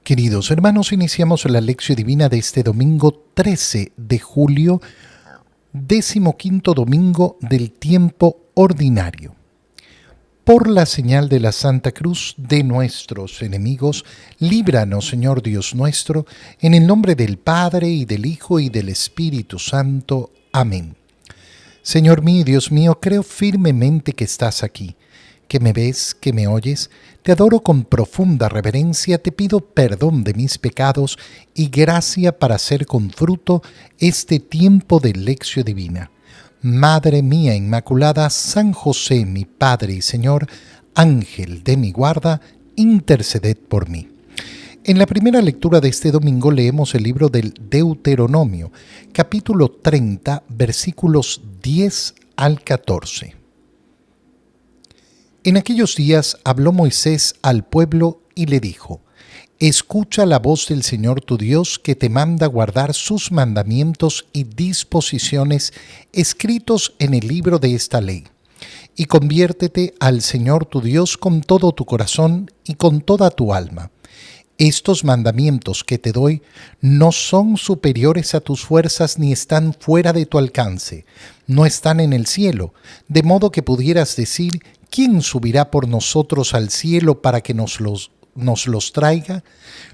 Queridos hermanos, iniciamos la lección divina de este domingo 13 de julio, 15º domingo del tiempo ordinario. Por la señal de la Santa Cruz de nuestros enemigos, líbranos, Señor Dios nuestro, en el nombre del Padre, y del Hijo, y del Espíritu Santo. Amén. Señor mío y Dios mío, creo firmemente que estás aquí, que me ves, que me oyes. Te adoro con profunda reverencia, te pido perdón de mis pecados y gracia para hacer con fruto este tiempo de lección divina. Madre mía Inmaculada, San José, mi Padre y Señor, Ángel de mi guarda, interceded por mí. En la primera lectura de este domingo leemos el libro del Deuteronomio, capítulo 30, versículos 10 al 14. En aquellos días habló Moisés al pueblo y le dijo: Escucha la voz del Señor tu Dios, que te manda guardar sus mandamientos y disposiciones escritos en el libro de esta ley. Y conviértete al Señor tu Dios con todo tu corazón y con toda tu alma. Estos mandamientos que te doy no son superiores a tus fuerzas ni están fuera de tu alcance. No están en el cielo, de modo que pudieras decir: ¿quién subirá por nosotros al cielo para que nos los traiga?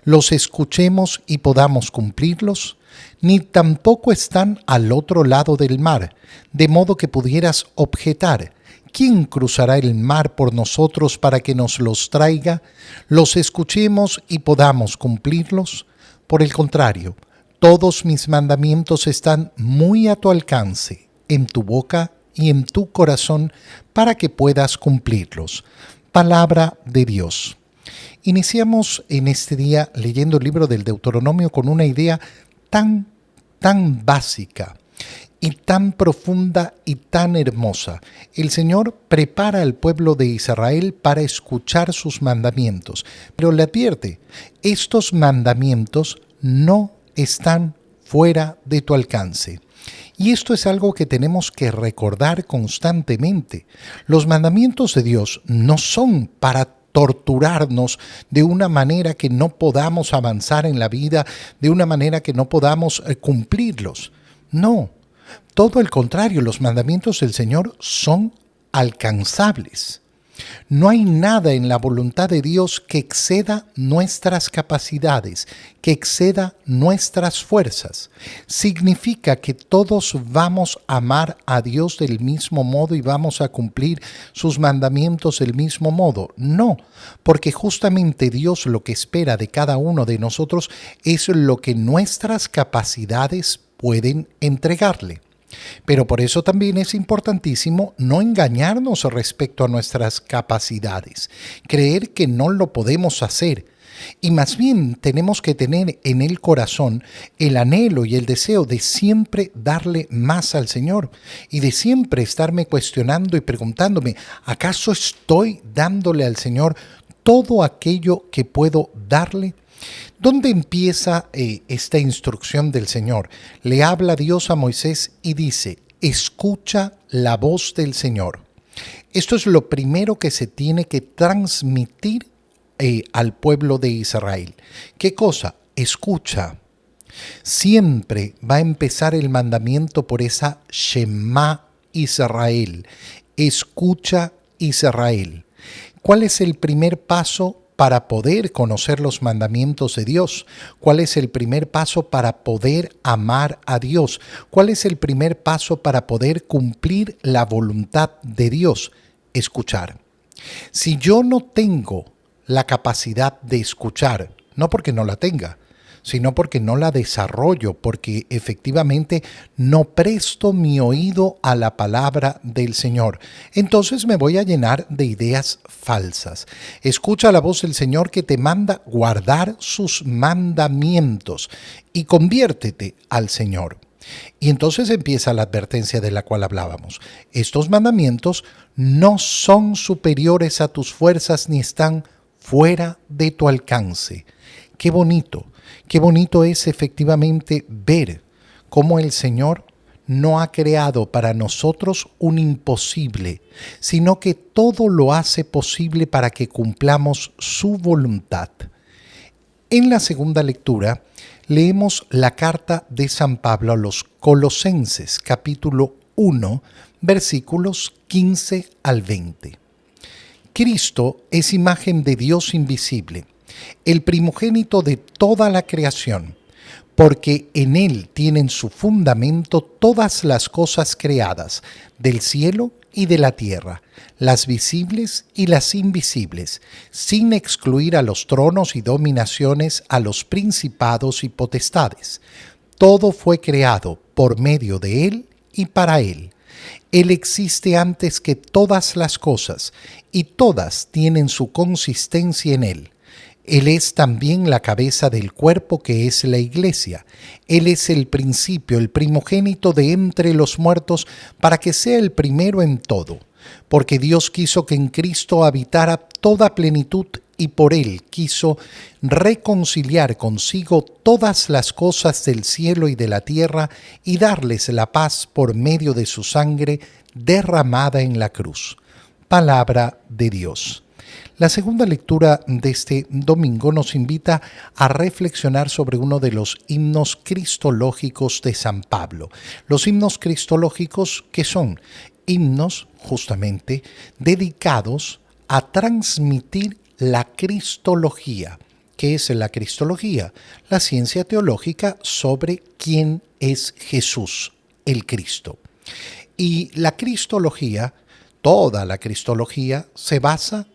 ¿Los escuchemos y podamos cumplirlos? Ni tampoco están al otro lado del mar, de modo que pudieras objetar: ¿quién cruzará el mar por nosotros para que nos los traiga? ¿Los escuchemos y podamos cumplirlos? Por el contrario, todos mis mandamientos están muy a tu alcance, en tu boca y en tu corazón, para que puedas cumplirlos. Palabra de Dios. Iniciamos en este día leyendo el libro del Deuteronomio con una idea tan básica y tan profunda y tan hermosa. El Señor prepara al pueblo de Israel para escuchar sus mandamientos, pero le advierte: estos mandamientos no están fuera de tu alcance. Y esto es algo que tenemos que recordar constantemente. Los mandamientos de Dios no son para torturarnos de una manera que no podamos avanzar en la vida, de una manera que no podamos cumplirlos. No, todo el contrario, los mandamientos del Señor son alcanzables. No hay nada en la voluntad de Dios que exceda nuestras capacidades, que exceda nuestras fuerzas. Significa que todos vamos a amar a Dios del mismo modo y vamos a cumplir sus mandamientos del mismo modo. No, porque justamente Dios lo que espera de cada uno de nosotros es lo que nuestras capacidades pueden entregarle. Pero por eso también es importantísimo no engañarnos respecto a nuestras capacidades, creer que no lo podemos hacer. Y más bien tenemos que tener en el corazón el anhelo y el deseo de siempre darle más al Señor y de siempre estarme cuestionando y preguntándome: ¿acaso estoy dándole al Señor todo aquello que puedo darle? ¿Dónde empieza esta instrucción del Señor? Le habla Dios a Moisés y dice: escucha la voz del Señor. Esto es lo primero que se tiene que transmitir al pueblo de Israel. ¿Qué cosa? Escucha. Siempre va a empezar el mandamiento por esa Shema Israel. Escucha Israel. ¿Cuál es el primer paso para poder conocer los mandamientos de Dios? ¿Cuál es el primer paso para poder amar a Dios? ¿Cuál es el primer paso para poder cumplir la voluntad de Dios? Escuchar. Si yo no tengo la capacidad de escuchar, no porque no la tenga, sino porque no la desarrollo, porque efectivamente no presto mi oído a la palabra del Señor, entonces me voy a llenar de ideas falsas. Escucha la voz del Señor, que te manda guardar sus mandamientos, y conviértete al Señor. Y entonces empieza la advertencia de la cual hablábamos. Estos mandamientos no son superiores a tus fuerzas ni están fuera de tu alcance. Qué bonito es efectivamente ver cómo el Señor no ha creado para nosotros un imposible, sino que todo lo hace posible para que cumplamos su voluntad. En la segunda lectura leemos la carta de San Pablo a los Colosenses, capítulo 1, versículos 15 al 20. Cristo es imagen de Dios invisible, el primogénito de toda la creación, porque en Él tienen su fundamento todas las cosas creadas, del cielo y de la tierra, las visibles y las invisibles, sin excluir a los tronos y dominaciones, a los principados y potestades. Todo fue creado por medio de Él y para Él. Él existe antes que todas las cosas, y todas tienen su consistencia en Él. Él es también la cabeza del cuerpo que es la Iglesia. Él es el principio, el primogénito de entre los muertos, para que sea el primero en todo. Porque Dios quiso que en Cristo habitara toda plenitud y por Él quiso reconciliar consigo todas las cosas del cielo y de la tierra y darles la paz por medio de su sangre derramada en la cruz. Palabra de Dios. La segunda lectura de este domingo nos invita a reflexionar sobre uno de los himnos cristológicos de San Pablo. Los himnos cristológicos, que son himnos justamente dedicados a transmitir la cristología. ¿Qué es la cristología? La ciencia teológica sobre quién es Jesús, el Cristo. Y la cristología, toda la cristología, se basa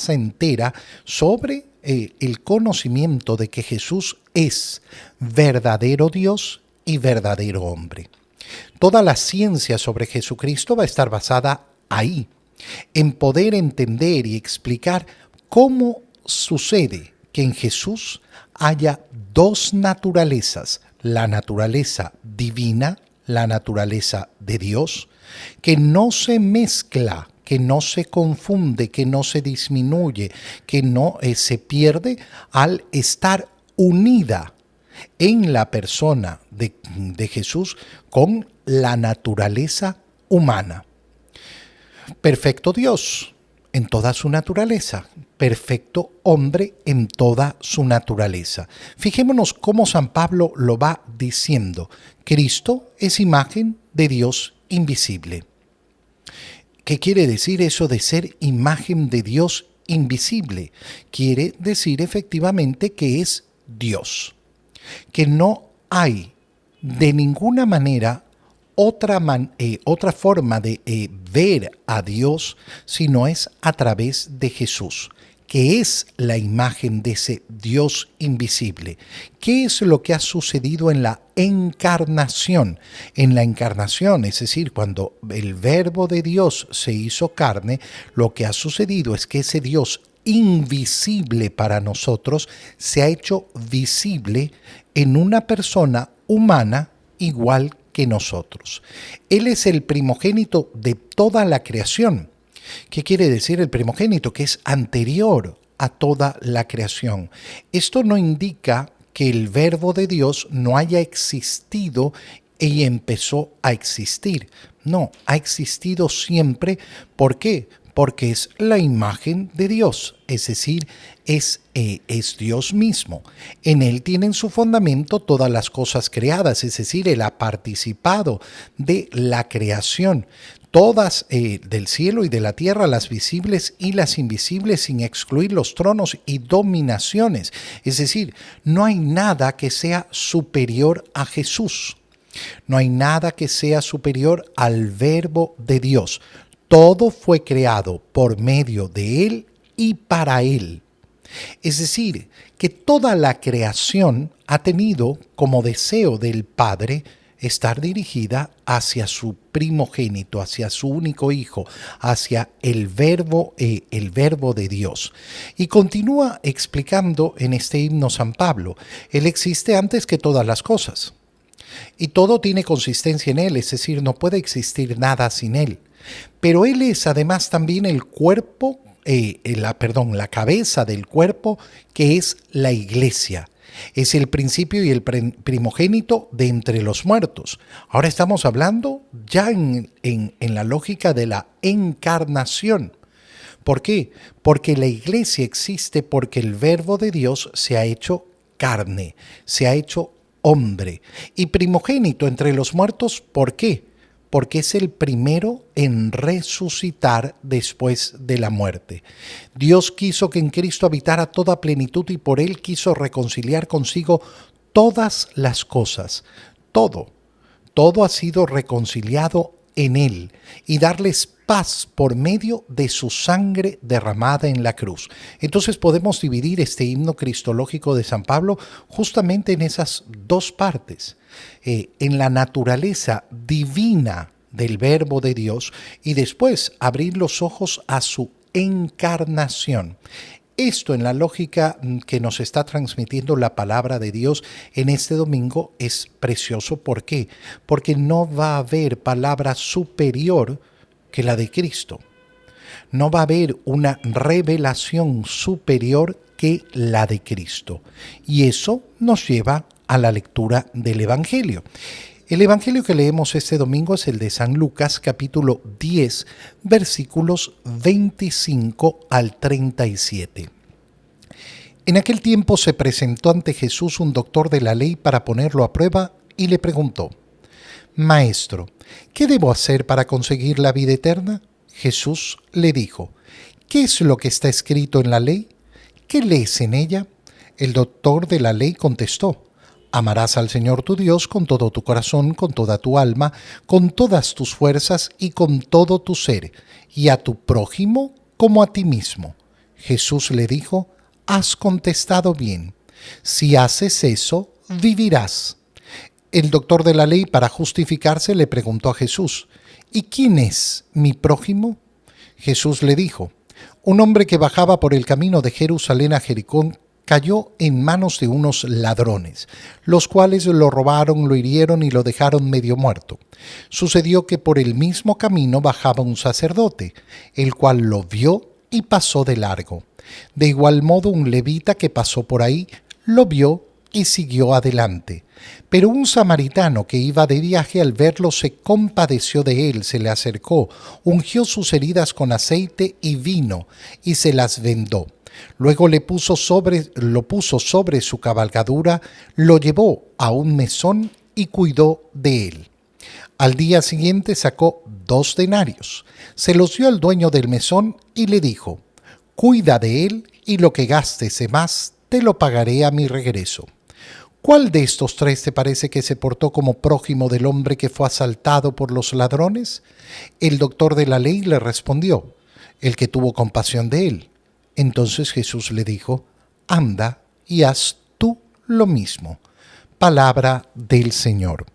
entera sobre el conocimiento de que Jesús es verdadero Dios y verdadero hombre. Toda la ciencia sobre Jesucristo va a estar basada ahí, en poder entender y explicar cómo sucede que en Jesús haya dos naturalezas, la naturaleza divina, la naturaleza de Dios, que no se mezcla, que no se confunde, que no se disminuye, que no se pierde al estar unida en la persona de Jesús con la naturaleza humana. Perfecto Dios en toda su naturaleza, perfecto hombre en toda su naturaleza. Fijémonos cómo San Pablo lo va diciendo. Cristo es imagen de Dios invisible. ¿Qué quiere decir eso de ser imagen de Dios invisible? Quiere decir efectivamente que es Dios, que no hay de ninguna manera otra forma de ver a Dios si no es a través de Jesús, que es la imagen de ese Dios invisible. ¿Qué es lo que ha sucedido en la encarnación? En la encarnación, es decir, cuando el Verbo de Dios se hizo carne, lo que ha sucedido es que ese Dios invisible para nosotros se ha hecho visible en una persona humana igual que nosotros. Él es el primogénito de toda la creación. ¿Qué quiere decir el primogénito? Que es anterior a toda la creación. Esto no indica que el Verbo de Dios no haya existido y empezó a existir. No, ha existido siempre. ¿Por qué? Porque es la imagen de Dios, es decir, es Dios mismo. En Él tienen su fundamento todas las cosas creadas, es decir, Él ha participado de la creación. Todas del cielo y de la tierra, las visibles y las invisibles, sin excluir los tronos y dominaciones. Es decir, no hay nada que sea superior a Jesús. No hay nada que sea superior al Verbo de Dios. Todo fue creado por medio de Él y para Él. Es decir, que toda la creación ha tenido como deseo del Padre estar dirigida hacia su primogénito, hacia su único hijo, hacia el verbo de Dios. Y continúa explicando en este himno San Pablo, Él existe antes que todas las cosas. Y todo tiene consistencia en Él, es decir, no puede existir nada sin Él. Pero Él es además también el cuerpo, la cabeza del cuerpo, que es la Iglesia. Es el principio y el primogénito de entre los muertos. Ahora estamos hablando ya en la lógica de la encarnación. ¿Por qué? Porque la iglesia existe porque el verbo de Dios se ha hecho carne, se ha hecho hombre. Y primogénito entre los muertos, ¿por qué? Porque es el primero en resucitar después de la muerte. Dios quiso que en Cristo habitara toda plenitud y por él quiso reconciliar consigo todas las cosas. Todo ha sido reconciliado en él y darles paz por medio de su sangre derramada en la cruz. Entonces podemos dividir este himno cristológico de San Pablo justamente en esas dos partes, en la naturaleza divina del Verbo de Dios y después abrir los ojos a su encarnación. Esto en la lógica que nos está transmitiendo la palabra de Dios en este domingo es precioso. ¿Por qué? Porque no va a haber palabra superior que la de Cristo. No va a haber una revelación superior que la de Cristo. Y eso nos lleva a la lectura del Evangelio. El Evangelio que leemos este domingo es el de San Lucas, capítulo 10, versículos 25 al 37. En aquel tiempo se presentó ante Jesús un doctor de la ley para ponerlo a prueba y le preguntó: Maestro, ¿qué debo hacer para conseguir la vida eterna? Jesús le dijo: ¿Qué es lo que está escrito en la ley? ¿Qué lees en ella? El doctor de la ley contestó: Amarás al Señor tu Dios con todo tu corazón, con toda tu alma, con todas tus fuerzas y con todo tu ser, y a tu prójimo como a ti mismo. Jesús le dijo: Has contestado bien. Si haces eso, vivirás. El doctor de la ley, para justificarse, le preguntó a Jesús: ¿Y quién es mi prójimo? Jesús le dijo: Un hombre que bajaba por el camino de Jerusalén a Jericó cayó en manos de unos ladrones, los cuales lo robaron, lo hirieron y lo dejaron medio muerto. Sucedió que por el mismo camino bajaba un sacerdote, el cual lo vio y pasó de largo. De igual modo, un levita que pasó por ahí lo vio y siguió adelante. Pero un samaritano que iba de viaje al verlo se compadeció de él, se le acercó, ungió sus heridas con aceite y vino y se las vendó. Luego lo puso sobre su cabalgadura, lo llevó a un mesón y cuidó de él. Al día siguiente sacó 2 denarios, se los dio al dueño del mesón y le dijo: Cuida de él y lo que gastes de más te lo pagaré a mi regreso. ¿Cuál de estos 3 te parece que se portó como prójimo del hombre que fue asaltado por los ladrones? El doctor de la ley le respondió: el que tuvo compasión de él. Entonces Jesús le dijo: Anda y haz tú lo mismo. Palabra del Señor.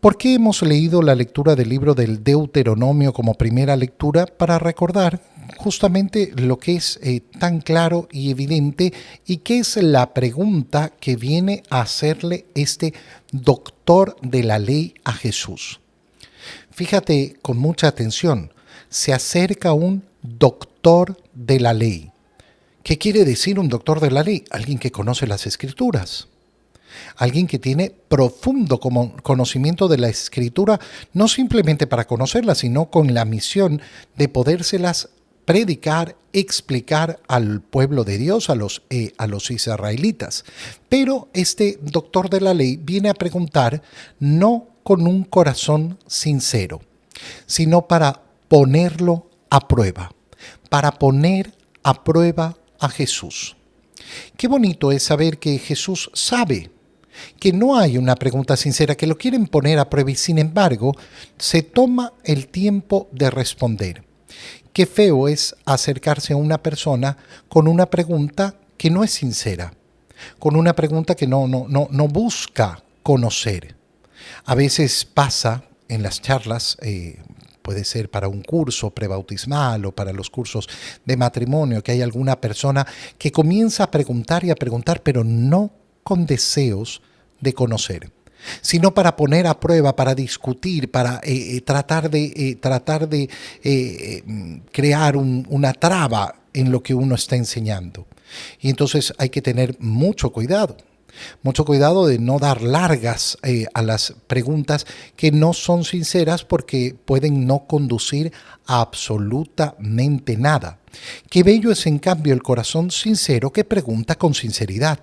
¿Por qué hemos leído la lectura del libro del Deuteronomio como primera lectura? Para recordar justamente lo que es tan claro y evidente y que es la pregunta que viene a hacerle este doctor de la ley a Jesús. Fíjate con mucha atención, se acerca un doctor de la ley. ¿Qué quiere decir un doctor de la ley? Alguien que conoce las Escrituras. Alguien que tiene profundo conocimiento de la Escritura, no simplemente para conocerlas, sino con la misión de podérselas predicar, explicar al pueblo de Dios, a los israelitas. Pero este doctor de la ley viene a preguntar no con un corazón sincero, sino para ponerlo a prueba, para poner a prueba a Jesús. Qué bonito es saber que Jesús sabe que no hay una pregunta sincera, que lo quieren poner a prueba y sin embargo se toma el tiempo de responder. Qué feo es acercarse a una persona con una pregunta que no es sincera, con una pregunta que no busca conocer. A veces pasa en las charlas, puede ser para un curso prebautismal o para los cursos de matrimonio, que hay alguna persona que comienza a preguntar y a preguntar, pero no con deseos de conocer, sino para poner a prueba, para discutir, para tratar de crear una traba en lo que uno está enseñando. Y entonces hay que tener mucho cuidado. Mucho cuidado de no dar largas a las preguntas que no son sinceras porque pueden no conducir a absolutamente nada. Qué bello es en cambio el corazón sincero que pregunta con sinceridad.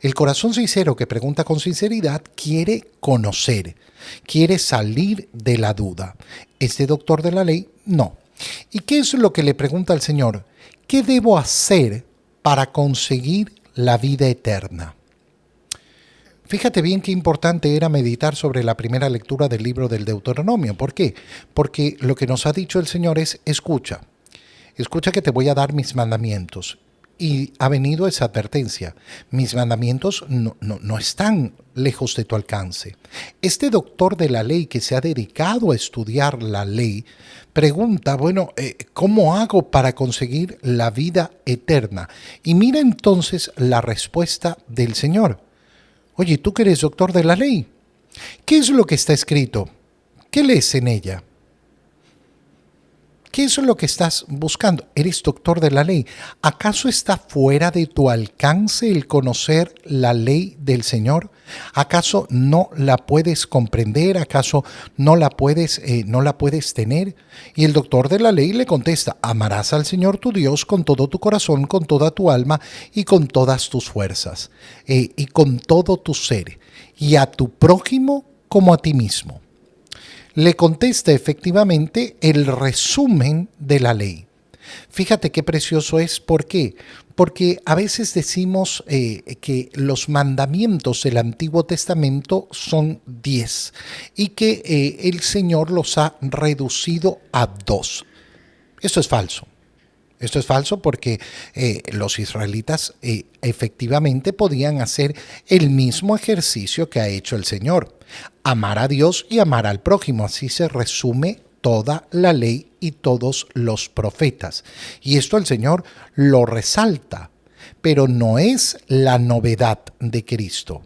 El corazón sincero que pregunta con sinceridad quiere conocer, quiere salir de la duda. ¿Este doctor de la ley? No. ¿Y qué es lo que le pregunta al Señor? ¿Qué debo hacer para conseguir la vida eterna? Fíjate bien qué importante era meditar sobre la primera lectura del libro del Deuteronomio. ¿Por qué? Porque lo que nos ha dicho el Señor es, escucha que te voy a dar mis mandamientos. Y ha venido esa advertencia. Mis mandamientos no están lejos de tu alcance. Este doctor de la ley que se ha dedicado a estudiar la ley pregunta, bueno, ¿cómo hago para conseguir la vida eterna? Y mira entonces la respuesta del Señor. Oye, tú que eres doctor de la ley, ¿qué es lo que está escrito? ¿Qué lees en ella? ¿Qué es lo que estás buscando? Eres doctor de la ley. ¿Acaso está fuera de tu alcance el conocer la ley del Señor? ¿Acaso no la puedes comprender? ¿Acaso no la puedes tener? Y el doctor de la ley le contesta, amarás al Señor tu Dios con todo tu corazón, con toda tu alma y con todas tus fuerzas, y con todo tu ser, y a tu prójimo como a ti mismo. Le contesta efectivamente el resumen de la ley. Fíjate qué precioso es. ¿Por qué? Porque a veces decimos que los mandamientos del Antiguo Testamento son 10 y que el Señor los ha reducido a 2. Esto es falso. Esto es falso porque los israelitas efectivamente podían hacer el mismo ejercicio que ha hecho el Señor. Amar a Dios y amar al prójimo. Así se resume toda la ley y todos los profetas. Y esto el Señor lo resalta, pero no es la novedad de Cristo.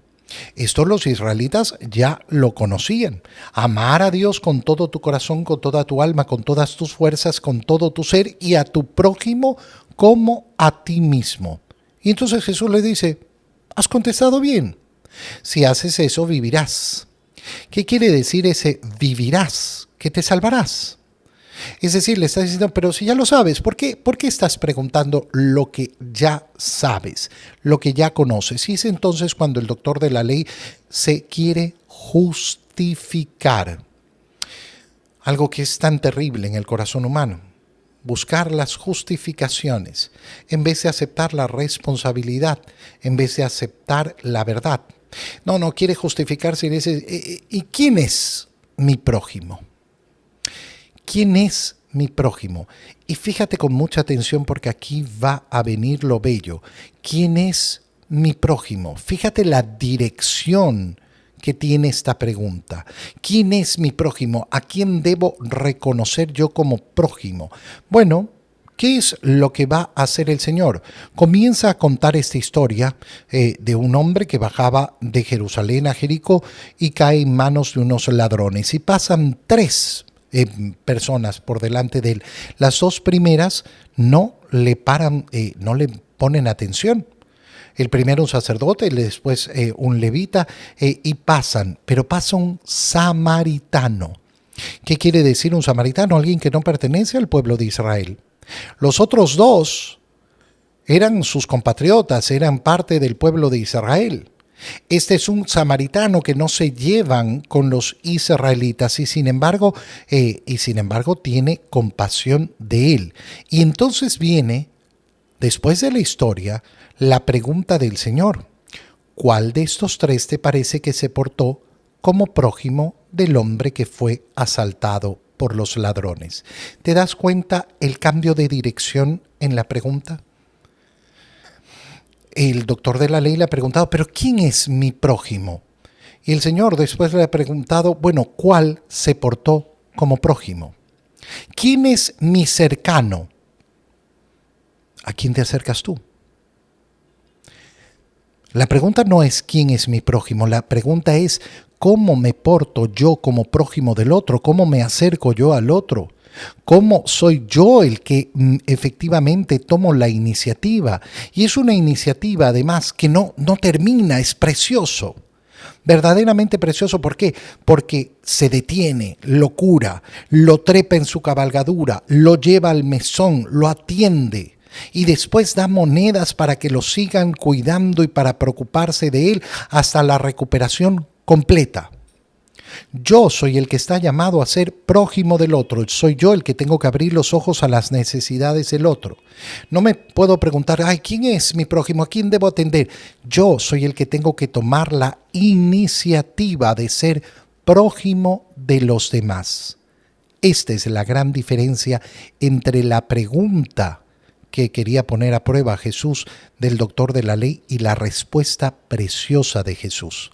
Esto los israelitas ya lo conocían. Amar a Dios con todo tu corazón, con toda tu alma, con todas tus fuerzas, con todo tu ser y a tu prójimo como a ti mismo. Y entonces Jesús le dice, has contestado bien. Si haces eso, vivirás. ¿Qué quiere decir ese vivirás? Que te salvarás. Es decir, le estás diciendo, pero si ya lo sabes, ¿por qué estás preguntando lo que ya sabes, lo que ya conoces? Y es entonces cuando el doctor de la ley se quiere justificar. Algo que es tan terrible en el corazón humano. Buscar las justificaciones en vez de aceptar la responsabilidad, en vez de aceptar la verdad. No quiere justificarse y dice, ¿y quién es mi prójimo? ¿Quién es mi prójimo? Y fíjate con mucha atención porque aquí va a venir lo bello. ¿Quién es mi prójimo? Fíjate la dirección que tiene esta pregunta. ¿Quién es mi prójimo? ¿A quién debo reconocer yo como prójimo? Bueno, ¿qué es lo que va a hacer el Señor? Comienza a contar esta historia de un hombre que bajaba de Jerusalén a Jericó y cae en manos de unos ladrones. Y pasan 3 personas por delante de él. Las 2 primeras no le paran, no le ponen atención. El primero un sacerdote, después un levita, y pasan, pero pasa un samaritano. ¿Qué quiere decir un samaritano? Alguien que no pertenece al pueblo de Israel. Los otros 2 eran sus compatriotas, eran parte del pueblo de Israel. Este es un samaritano que no se llevan con los israelitas y sin embargo tiene compasión de él. Y entonces viene, después de la historia, la pregunta del Señor. ¿Cuál de estos 3 te parece que se portó como prójimo del hombre que fue asaltado por los ladrones? ¿Te das cuenta el cambio de dirección en la pregunta? El doctor de la ley le ha preguntado, ¿pero quién es mi prójimo? Y el Señor después le ha preguntado, bueno, ¿cuál se portó como prójimo? ¿Quién es mi cercano? ¿A quién te acercas tú? La pregunta no es quién es mi prójimo, la pregunta es cómo me porto yo como prójimo del otro, cómo me acerco yo al otro, cómo soy yo el que efectivamente tomo la iniciativa. Y es una iniciativa además que no termina, es precioso. Verdaderamente precioso, ¿por qué? Porque se detiene, lo cura, lo trepa en su cabalgadura, lo lleva al mesón, lo atiende y después da monedas para que lo sigan cuidando y para preocuparse de él hasta la recuperación completa. Yo soy el que está llamado a ser prójimo del otro, soy yo el que tengo que abrir los ojos a las necesidades del otro. No me puedo preguntar, ay, ¿quién es mi prójimo? ¿A quién debo atender? Yo soy el que tengo que tomar la iniciativa de ser prójimo de los demás. Esta es la gran diferencia entre la pregunta que quería poner a prueba Jesús del doctor de la ley y la respuesta preciosa de Jesús.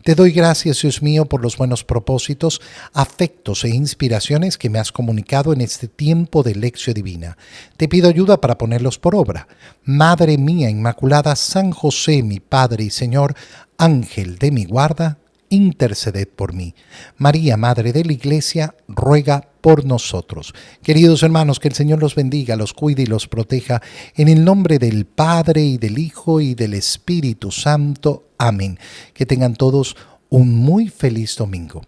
Te doy gracias, Dios mío, por los buenos propósitos, afectos e inspiraciones que me has comunicado en este tiempo de lección divina. Te pido ayuda para ponerlos por obra. Madre mía Inmaculada, San José, mi Padre y Señor, Ángel de mi guarda, interceded por mí. María, Madre de la Iglesia, ruega por nosotros. Queridos hermanos, que el Señor los bendiga, los cuide y los proteja, en el nombre del Padre y del Hijo y del Espíritu Santo. Amén. Que tengan todos un muy feliz domingo.